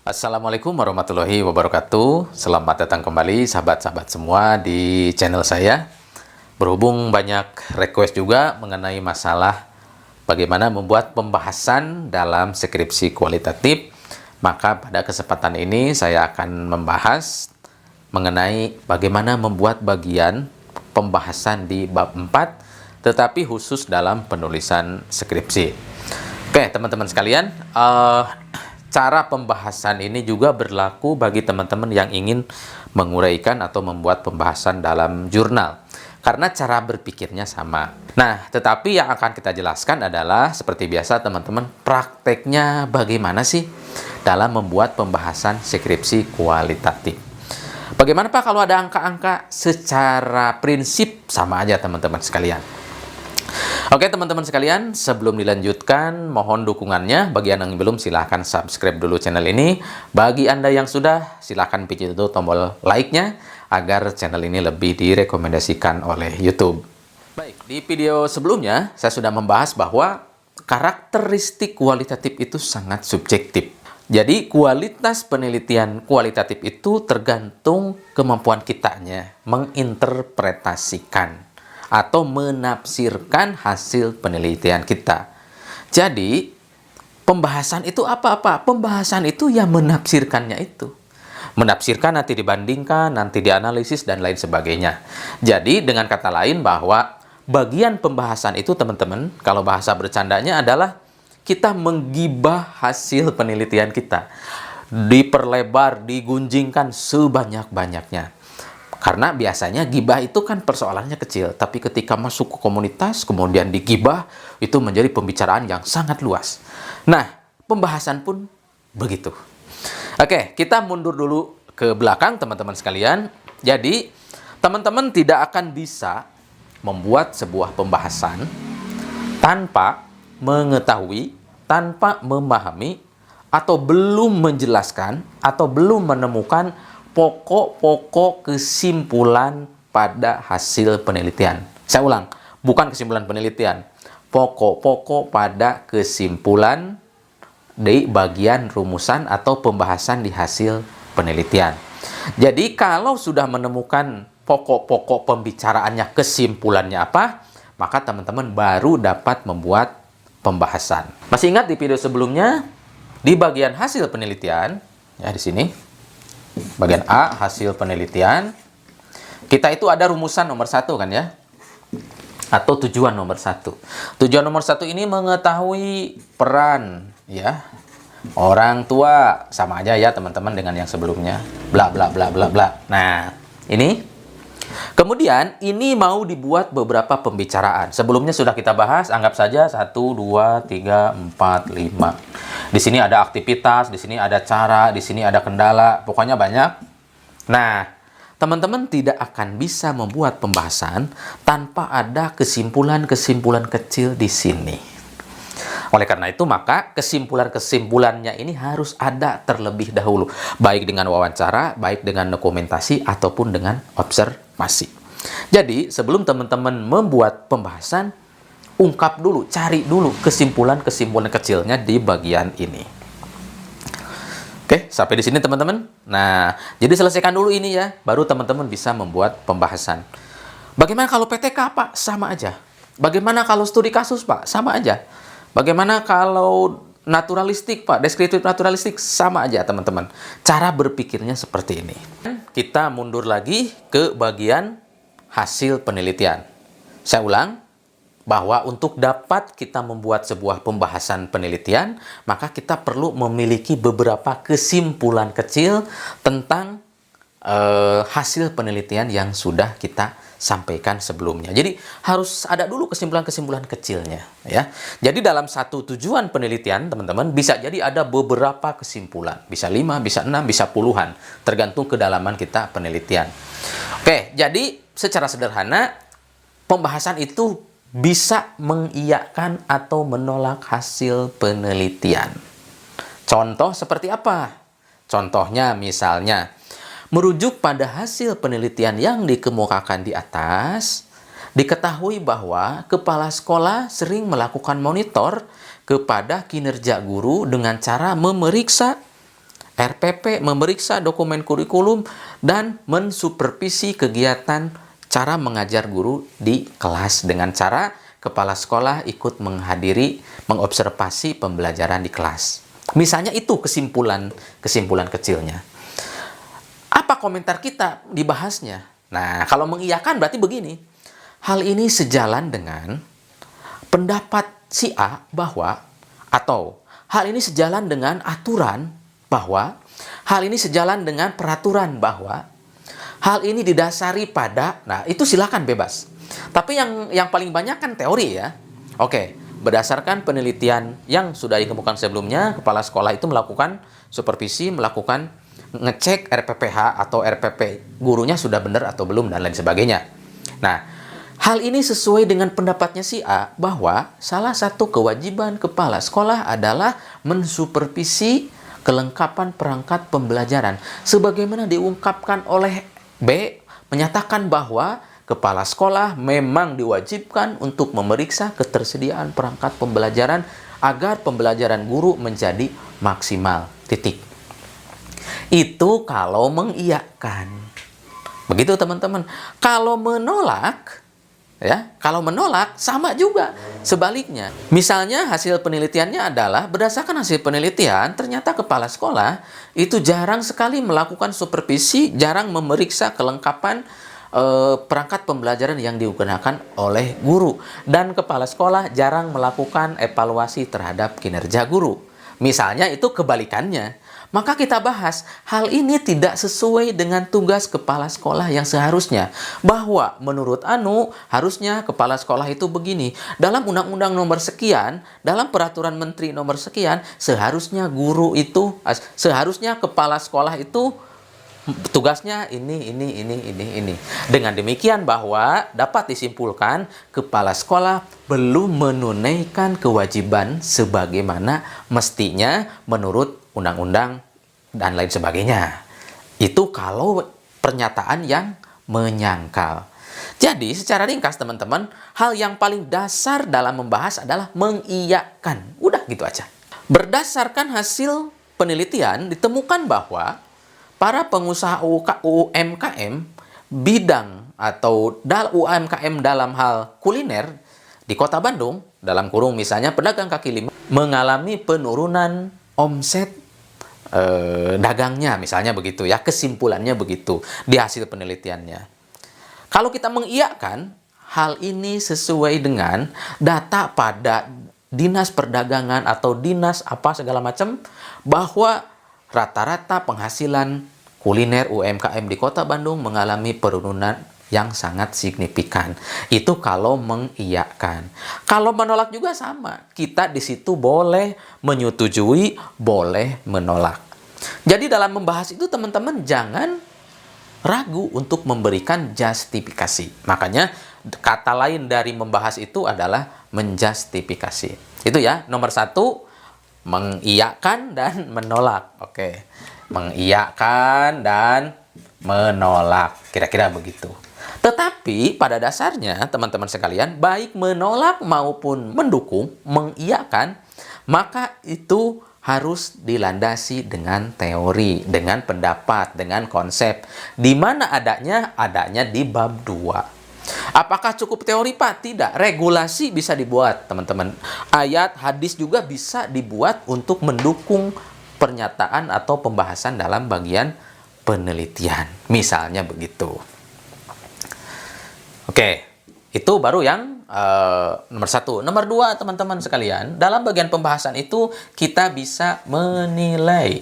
Assalamualaikum warahmatullahi wabarakatuh. Selamat datang kembali sahabat-sahabat semua di channel saya. Berhubung banyak request juga mengenai masalah bagaimana membuat pembahasan dalam skripsi kualitatif, maka pada kesempatan ini saya akan membahas mengenai bagaimana membuat bagian pembahasan di bab 4, tetapi khusus dalam penulisan skripsi. Oke, teman-teman sekalian, cara pembahasan ini juga berlaku bagi teman-teman yang ingin menguraikan atau membuat pembahasan dalam jurnal. Karena cara berpikirnya sama. Nah, tetapi yang akan kita jelaskan adalah seperti biasa teman-teman, prakteknya bagaimana sih dalam membuat pembahasan skripsi kualitatif. Bagaimana Pak kalau ada angka-angka? Secara prinsip sama aja teman-teman sekalian. Oke teman-teman sekalian, sebelum dilanjutkan mohon dukungannya. Bagi Anda yang belum, silahkan subscribe dulu channel ini. Bagi Anda yang sudah, silahkan pencet itu tombol like-nya agar channel ini lebih direkomendasikan oleh YouTube. Baik, di video sebelumnya saya sudah membahas bahwa karakteristik kualitatif itu sangat subjektif. Jadi kualitas penelitian kualitatif itu tergantung kemampuan kitanya menginterpretasikan atau menafsirkan hasil penelitian kita. Jadi, pembahasan itu apa-apa? Pembahasan itu ya menafsirkannya itu. Menafsirkan nanti dibandingkan, nanti dianalisis, dan lain sebagainya. Jadi, dengan kata lain bahwa bagian pembahasan itu, teman-teman, kalau bahasa bercandanya adalah kita menggibah hasil penelitian kita. Diperlebar, digunjingkan sebanyak-banyaknya. Karena biasanya gibah itu kan persoalannya kecil, tapi ketika masuk ke komunitas, kemudian digibah, itu menjadi pembicaraan yang sangat luas. Nah, pembahasan pun begitu. Oke, kita mundur dulu ke belakang teman-teman sekalian. Jadi, teman-teman tidak akan bisa membuat sebuah pembahasan tanpa mengetahui, tanpa memahami, atau belum menjelaskan, atau belum menemukan pokok-pokok kesimpulan pada hasil penelitian. Saya ulang, bukan kesimpulan penelitian. Pokok-pokok pada kesimpulan di bagian rumusan atau pembahasan di hasil penelitian. Jadi kalau sudah menemukan pokok-pokok pembicaraannya, kesimpulannya apa, maka teman-teman baru dapat membuat pembahasan. Masih ingat di video sebelumnya, di bagian hasil penelitian, ya di sini, bagian A, hasil penelitian. Kita itu ada rumusan nomor 1 kan ya? Atau tujuan nomor 1. Tujuan nomor 1 ini mengetahui peran ya orang tua. Sama aja ya teman-teman dengan yang sebelumnya. Bla bla bla bla bla. Nah, ini. Kemudian ini mau dibuat beberapa pembicaraan. Sebelumnya sudah kita bahas, anggap saja 1, 2, 3, 4, 5. Di sini ada aktivitas, di sini ada cara, di sini ada kendala, pokoknya banyak. Nah, teman-teman tidak akan bisa membuat pembahasan tanpa ada kesimpulan-kesimpulan kecil di sini. Oleh karena itu, maka kesimpulan-kesimpulannya ini harus ada terlebih dahulu. Baik dengan wawancara, baik dengan dokumentasi, ataupun dengan observasi. Jadi, sebelum teman-teman membuat pembahasan, ungkap dulu, cari dulu kesimpulan-kesimpulan kecilnya di bagian ini. Oke, sampai di sini teman-teman. Nah, jadi selesaikan dulu ini ya, baru teman-teman bisa membuat pembahasan. Bagaimana kalau PTK, Pak? Sama aja. Bagaimana kalau studi kasus, Pak? Sama aja. Bagaimana kalau naturalistik, Pak? Deskriptif naturalistik? Sama aja, teman-teman. Cara berpikirnya seperti ini. Kita mundur lagi ke bagian hasil penelitian. Saya ulang, bahwa untuk dapat kita membuat sebuah pembahasan penelitian, maka kita perlu memiliki beberapa kesimpulan kecil tentang hasil penelitian yang sudah kita sampaikan sebelumnya. Jadi harus ada dulu kesimpulan-kesimpulan kecilnya ya. Jadi dalam satu tujuan penelitian teman-teman bisa jadi ada beberapa kesimpulan. Bisa 5, bisa 6, bisa puluhan. Tergantung kedalaman kita penelitian. Oke, jadi secara sederhana pembahasan itu bisa mengiyakan atau menolak hasil penelitian. Contoh seperti apa? Contohnya misalnya, merujuk pada hasil penelitian yang dikemukakan di atas, diketahui bahwa kepala sekolah sering melakukan monitor kepada kinerja guru dengan cara memeriksa RPP, memeriksa dokumen kurikulum, dan mensupervisi kegiatan cara mengajar guru di kelas dengan cara kepala sekolah ikut menghadiri, mengobservasi pembelajaran di kelas. Misalnya itu kesimpulan kecilnya. Apa komentar kita dibahasnya? Nah, kalau mengiyakan berarti begini. Hal ini sejalan dengan pendapat si A bahwa, atau hal ini sejalan dengan aturan bahwa, hal ini sejalan dengan peraturan bahwa, hal ini didasari pada, nah itu silakan bebas. Tapi yang paling banyak kan teori ya. Oke, berdasarkan penelitian yang sudah dikemukakan sebelumnya, kepala sekolah itu melakukan supervisi, melakukan ngecek RPPH atau RPP gurunya sudah benar atau belum, dan lain sebagainya. Nah, hal ini sesuai dengan pendapatnya si A bahwa salah satu kewajiban kepala sekolah adalah mensupervisi kelengkapan perangkat pembelajaran. Sebagaimana diungkapkan oleh B, menyatakan bahwa kepala sekolah memang diwajibkan untuk memeriksa ketersediaan perangkat pembelajaran agar pembelajaran guru menjadi maksimal. Titik. Itu kalau mengiyakan. Begitu teman-teman. Kalau menolak, ya, kalau menolak sama juga sebaliknya. Misalnya hasil penelitiannya adalah berdasarkan hasil penelitian ternyata kepala sekolah itu jarang sekali melakukan supervisi, jarang memeriksa kelengkapan perangkat pembelajaran yang digunakan oleh guru, dan kepala sekolah jarang melakukan evaluasi terhadap kinerja guru. Misalnya itu kebalikannya. Maka kita bahas, hal ini tidak sesuai dengan tugas kepala sekolah yang seharusnya. Bahwa menurut Anu, harusnya kepala sekolah itu begini. Dalam undang-undang nomor sekian, dalam peraturan menteri nomor sekian, seharusnya seharusnya kepala sekolah itu tugasnya ini. Dengan demikian bahwa dapat disimpulkan kepala sekolah belum menunaikan kewajiban sebagaimana mestinya menurut undang-undang dan lain sebagainya. Itu kalau pernyataan yang menyangkal. Jadi secara ringkas teman-teman, hal yang paling dasar dalam membahas adalah mengiyakan. Udah gitu aja. Berdasarkan hasil penelitian ditemukan bahwa para pengusaha UMKM bidang atau UMKM dalam hal kuliner di Kota Bandung, dalam kurung misalnya pedagang kaki lima, mengalami penurunan omset dagangnya, misalnya begitu ya, kesimpulannya begitu di hasil penelitiannya. Kalau kita mengiyakan, hal ini sesuai dengan data pada dinas perdagangan atau dinas apa segala macam, bahwa rata-rata penghasilan kuliner UMKM di Kota Bandung mengalami penurunan yang sangat signifikan. Itu kalau mengiyakan. Kalau menolak juga sama. Kita di situ boleh menyetujui, boleh menolak. Jadi dalam membahas itu teman-teman jangan ragu untuk memberikan justifikasi. Makanya kata lain dari membahas itu adalah menjustifikasi. Itu ya, nomor 1, mengiyakan dan menolak. Oke. Mengiyakan dan menolak. Kira-kira begitu. Tetapi pada dasarnya teman-teman sekalian, baik menolak maupun mendukung, mengiyakan, maka itu harus dilandasi dengan teori, dengan pendapat, dengan konsep. Di mana adanya? Adanya di bab 2. Apakah cukup teori, Pak? Tidak. Regulasi bisa dibuat, teman-teman. Ayat, hadis juga bisa dibuat untuk mendukung pernyataan atau pembahasan dalam bagian penelitian. Misalnya begitu. Oke, itu baru yang nomor 1. Nomor 2, teman-teman sekalian, dalam bagian pembahasan itu kita bisa menilai.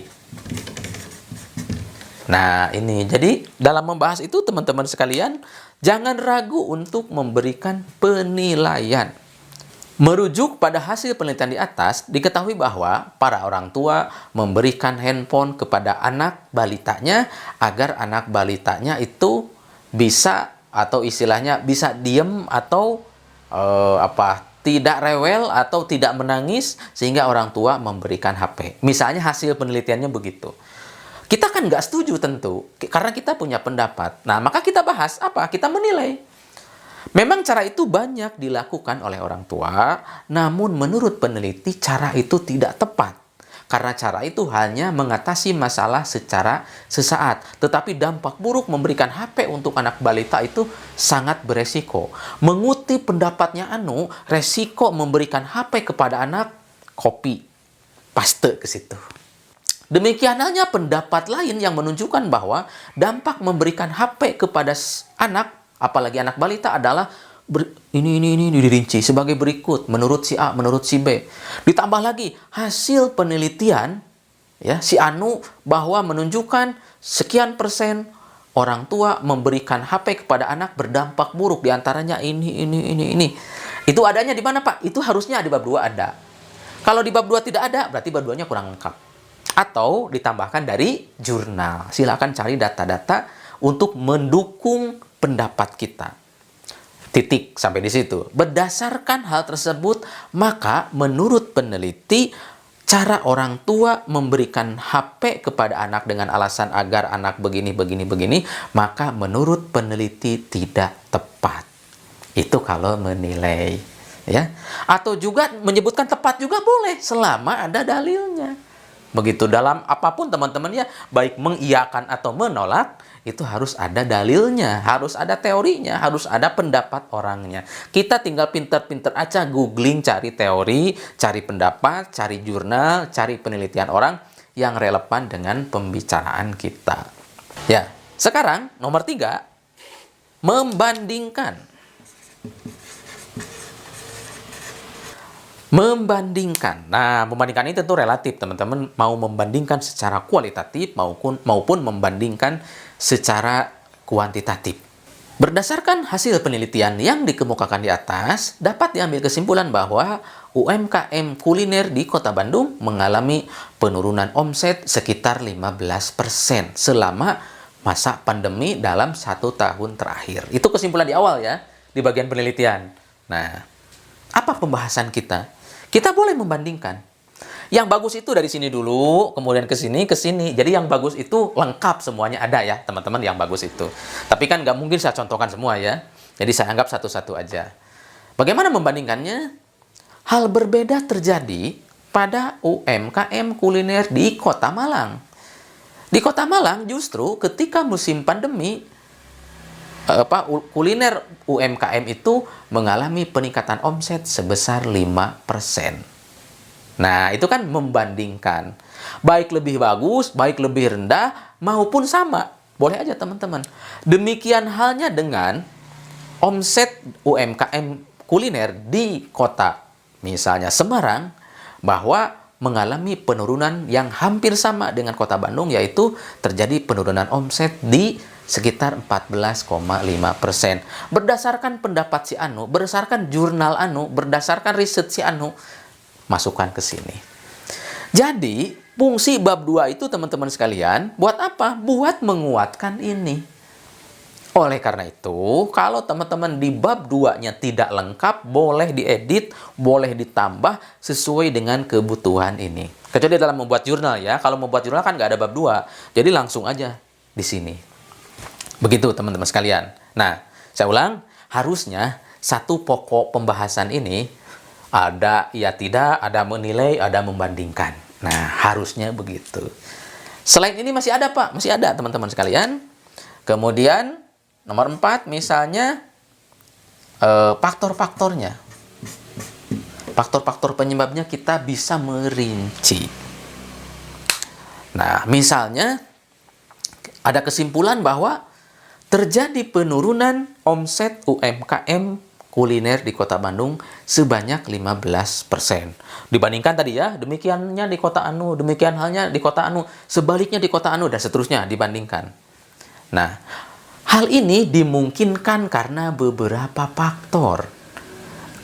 Nah, ini. Jadi, dalam membahas itu, teman-teman sekalian, jangan ragu untuk memberikan penilaian. Merujuk pada hasil penelitian di atas, diketahui bahwa para orang tua memberikan handphone kepada anak balitanya agar anak balitanya itu bisa, atau istilahnya bisa diem atau tidak rewel atau tidak menangis sehingga orang tua memberikan HP. Misalnya hasil penelitiannya begitu. Kita kan nggak setuju tentu, karena kita punya pendapat. Nah, maka kita bahas apa? Kita menilai. Memang cara itu banyak dilakukan oleh orang tua, namun menurut peneliti cara itu tidak tepat. Karena cara itu hanya mengatasi masalah secara sesaat. Tetapi dampak buruk memberikan HP untuk anak balita itu sangat beresiko. Mengutip pendapatnya Anu, resiko memberikan HP kepada anak, copy, paste ke situ. Demikian halnya pendapat lain yang menunjukkan bahwa dampak memberikan HP kepada anak, apalagi anak balita adalah ini dirinci sebagai berikut menurut si A, menurut si B. Ditambah lagi hasil penelitian ya si Anu bahwa menunjukkan sekian persen orang tua memberikan HP kepada anak berdampak buruk, diantaranya ini. Itu adanya di mana, Pak? Itu harusnya di bab 2 ada. Kalau di bab 2 tidak ada, berarti bab 2-nya kurang lengkap. Atau ditambahkan dari jurnal. Silakan cari data-data untuk mendukung pendapat kita. Titik sampai di situ. Berdasarkan hal tersebut, maka menurut peneliti, cara orang tua memberikan HP kepada anak dengan alasan agar anak begini, maka menurut peneliti tidak tepat. Itu kalau menilai, ya. Atau juga menyebutkan tepat juga boleh selama ada dalilnya. Begitu dalam apapun teman-teman ya, baik mengiyakan atau menolak, itu harus ada dalilnya, harus ada teorinya, harus ada pendapat orangnya. Kita tinggal pinter-pinter aja googling, cari teori, cari pendapat, cari jurnal, cari penelitian orang yang relevan dengan pembicaraan kita. Ya, sekarang nomor 3, membandingkan. Membandingkan. Nah, membandingkan ini tentu relatif, teman-teman. Mau membandingkan secara kualitatif maupun membandingkan secara kuantitatif. Berdasarkan hasil penelitian yang dikemukakan di atas, dapat diambil kesimpulan bahwa UMKM kuliner di Kota Bandung mengalami penurunan omset sekitar 15% selama masa pandemi dalam 1 tahun terakhir. Itu kesimpulan di awal ya, di bagian penelitian. Nah, apa pembahasan kita? Kita boleh membandingkan. Yang bagus itu dari sini dulu, kemudian ke sini, ke sini. Jadi yang bagus itu lengkap semuanya ada ya, teman-teman, yang bagus itu. Tapi kan nggak mungkin saya contohkan semua ya. Jadi saya anggap satu-satu aja. Bagaimana membandingkannya? Hal berbeda terjadi pada UMKM kuliner di Kota Malang. Di Kota Malang justru ketika musim pandemi, kuliner UMKM itu mengalami peningkatan omset sebesar 5%. Nah, itu kan membandingkan. Baik lebih bagus, baik lebih rendah, maupun sama. Boleh aja teman-teman. Demikian halnya dengan omset UMKM kuliner di kota, misalnya Semarang, bahwa mengalami penurunan yang hampir sama dengan Kota Bandung, yaitu terjadi penurunan omset di sekitar 14,5%. Berdasarkan pendapat si Anu, berdasarkan jurnal Anu, berdasarkan riset si Anu, masukkan ke sini. Jadi, fungsi bab 2 itu teman-teman sekalian, buat apa? Buat menguatkan ini. Oleh karena itu, kalau teman-teman di bab 2-nya tidak lengkap, boleh diedit, boleh ditambah sesuai dengan kebutuhan ini. Kecuali dalam membuat jurnal ya. Kalau membuat jurnal kan nggak ada bab 2. Jadi langsung aja di sini. Begitu teman-teman sekalian. Nah, saya ulang, harusnya satu pokok pembahasan ini ada ya tidak, ada menilai, ada membandingkan. Nah, harusnya begitu. Selain ini masih ada, Pak. Masih ada, teman-teman sekalian. Kemudian, nomor 4, misalnya faktor-faktornya. Faktor-faktor penyebabnya kita bisa merinci. Nah, misalnya ada kesimpulan bahwa terjadi penurunan omset UMKM kuliner di Kota Bandung sebanyak 15%. Dibandingkan tadi ya, demikiannya di Kota Anu, demikian halnya di Kota Anu, sebaliknya di Kota Anu, dan seterusnya dibandingkan. Nah, hal ini dimungkinkan karena beberapa faktor.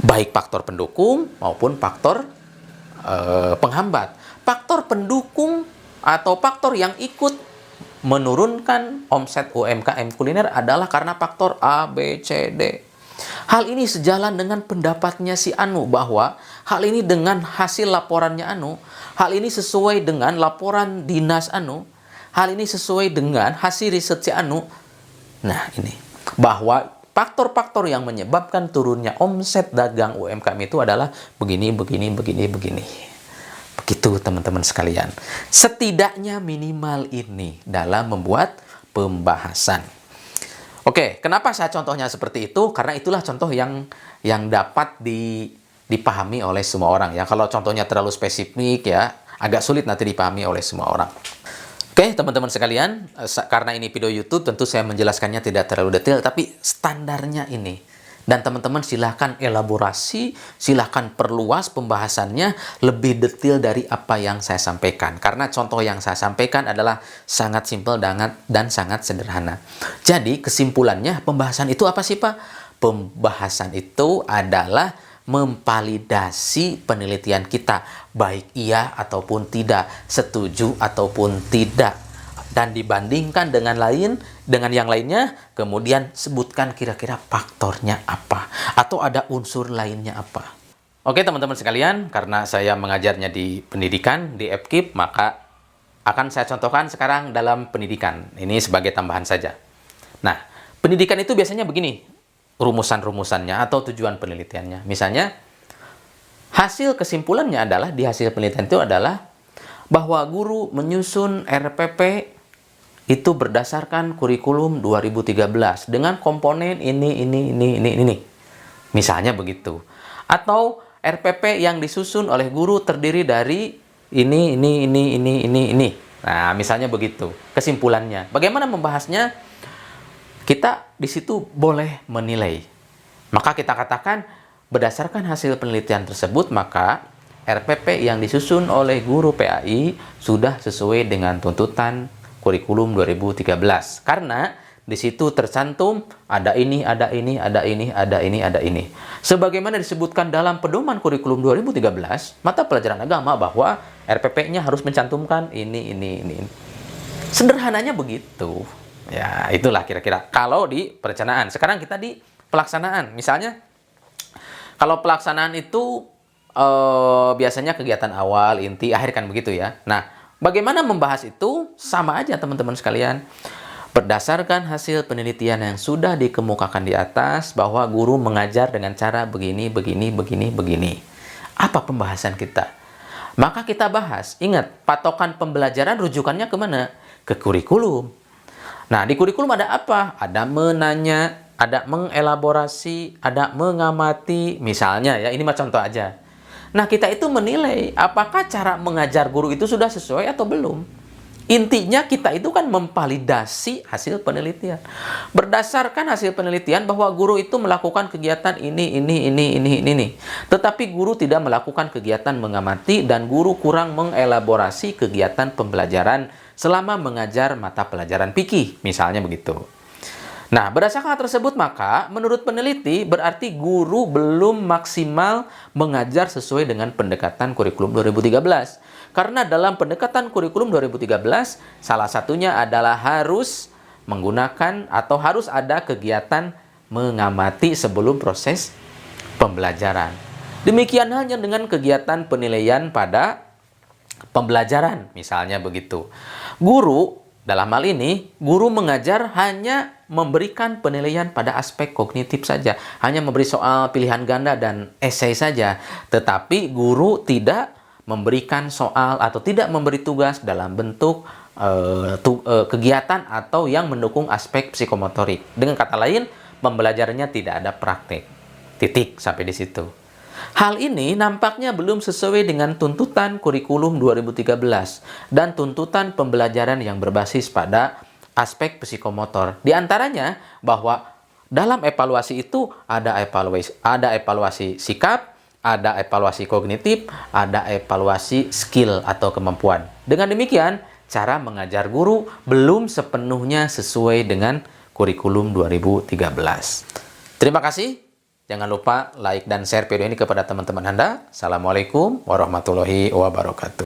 Baik faktor pendukung maupun faktor penghambat. Faktor pendukung atau faktor yang ikut menurunkan omset UMKM kuliner adalah karena faktor A, B, C, D. Hal ini sejalan dengan pendapatnya si Anu bahwa hal ini dengan hasil laporannya Anu, hal ini sesuai dengan laporan dinas Anu, hal ini sesuai dengan hasil riset si Anu. Nah, ini bahwa faktor-faktor yang menyebabkan turunnya omset dagang UMKM itu adalah begini. Begitu teman-teman sekalian. Setidaknya minimal ini dalam membuat pembahasan. Oke, kenapa saya contohnya seperti itu? Karena itulah contoh yang dapat dipahami oleh semua orang ya. Kalau contohnya terlalu spesifik ya, agak sulit nanti dipahami oleh semua orang. Oke, teman-teman sekalian, karena ini video YouTube, tentu saya menjelaskannya tidak terlalu detail, tapi standarnya ini. Dan teman-teman silahkan elaborasi, silahkan perluas pembahasannya lebih detail dari apa yang saya sampaikan. Karena contoh yang saya sampaikan adalah sangat simpel dan sangat sederhana. Jadi kesimpulannya, pembahasan itu apa sih Pak? Pembahasan itu adalah memvalidasi penelitian kita, baik iya ataupun tidak, setuju ataupun tidak, dan dibandingkan dengan yang lainnya, kemudian sebutkan kira-kira faktornya apa, atau ada unsur lainnya apa. Oke teman-teman sekalian, karena saya mengajarnya di pendidikan, di FKIP, maka akan saya contohkan sekarang dalam pendidikan. Ini sebagai tambahan saja. Nah, pendidikan itu biasanya begini, rumusan-rumusannya atau tujuan penelitiannya. Misalnya, hasil kesimpulannya adalah, di hasil penelitian itu adalah, bahwa guru menyusun RPP itu berdasarkan kurikulum 2013 dengan komponen ini. Misalnya begitu. Atau RPP yang disusun oleh guru terdiri dari ini. Nah, misalnya begitu. Kesimpulannya. Bagaimana membahasnya? Kita di situ boleh menilai. Maka kita katakan berdasarkan hasil penelitian tersebut, maka RPP yang disusun oleh guru PAI sudah sesuai dengan tuntutan kurikulum 2013. Karena di situ tercantum ada ini. Sebagaimana disebutkan dalam pedoman kurikulum 2013, mata pelajaran agama, bahwa RPP-nya harus mencantumkan ini. Sederhananya begitu. Ya, itulah kira-kira kalau di perencanaan. Sekarang kita di pelaksanaan. Misalnya, kalau pelaksanaan itu biasanya kegiatan awal, inti, akhir kan begitu ya. Nah, bagaimana membahas itu? Sama aja teman-teman sekalian. Berdasarkan hasil penelitian yang sudah dikemukakan di atas, bahwa guru mengajar dengan cara begini. Apa pembahasan kita? Maka kita bahas. Ingat, patokan pembelajaran rujukannya kemana? Ke kurikulum. Nah, di kurikulum ada apa? Ada menanya, ada mengelaborasi, ada mengamati. Misalnya ya, ini mah contoh aja. Nah, kita itu menilai apakah cara mengajar guru itu sudah sesuai atau belum. Intinya kita itu kan memvalidasi hasil penelitian. Berdasarkan hasil penelitian bahwa guru itu melakukan kegiatan ini. Tetapi guru tidak melakukan kegiatan mengamati dan guru kurang mengelaborasi kegiatan pembelajaran selama mengajar mata pelajaran fikih, misalnya begitu. Nah, berdasarkan hal tersebut, maka menurut peneliti berarti guru belum maksimal mengajar sesuai dengan pendekatan kurikulum 2013. Karena dalam pendekatan kurikulum 2013, salah satunya adalah harus menggunakan atau harus ada kegiatan mengamati sebelum proses pembelajaran. Demikian halnya dengan kegiatan penilaian pada pembelajaran, misalnya begitu. Guru, dalam hal ini, guru mengajar hanya memberikan penilaian pada aspek kognitif saja. Hanya memberi soal pilihan ganda dan esai saja. Tetapi guru tidak memberikan soal atau tidak memberi tugas dalam bentuk kegiatan atau yang mendukung aspek psikomotorik. Dengan kata lain, pembelajarannya tidak ada praktek. Titik sampai di situ. Hal ini nampaknya belum sesuai dengan tuntutan kurikulum 2013 dan tuntutan pembelajaran yang berbasis pada aspek psikomotor. Di antaranya bahwa dalam evaluasi itu ada evaluasi sikap, ada evaluasi kognitif, ada evaluasi skill atau kemampuan. Dengan demikian, cara mengajar guru belum sepenuhnya sesuai dengan kurikulum 2013. Terima kasih. Jangan lupa like dan share video ini kepada teman-teman Anda. Assalamualaikum warahmatullahi wabarakatuh.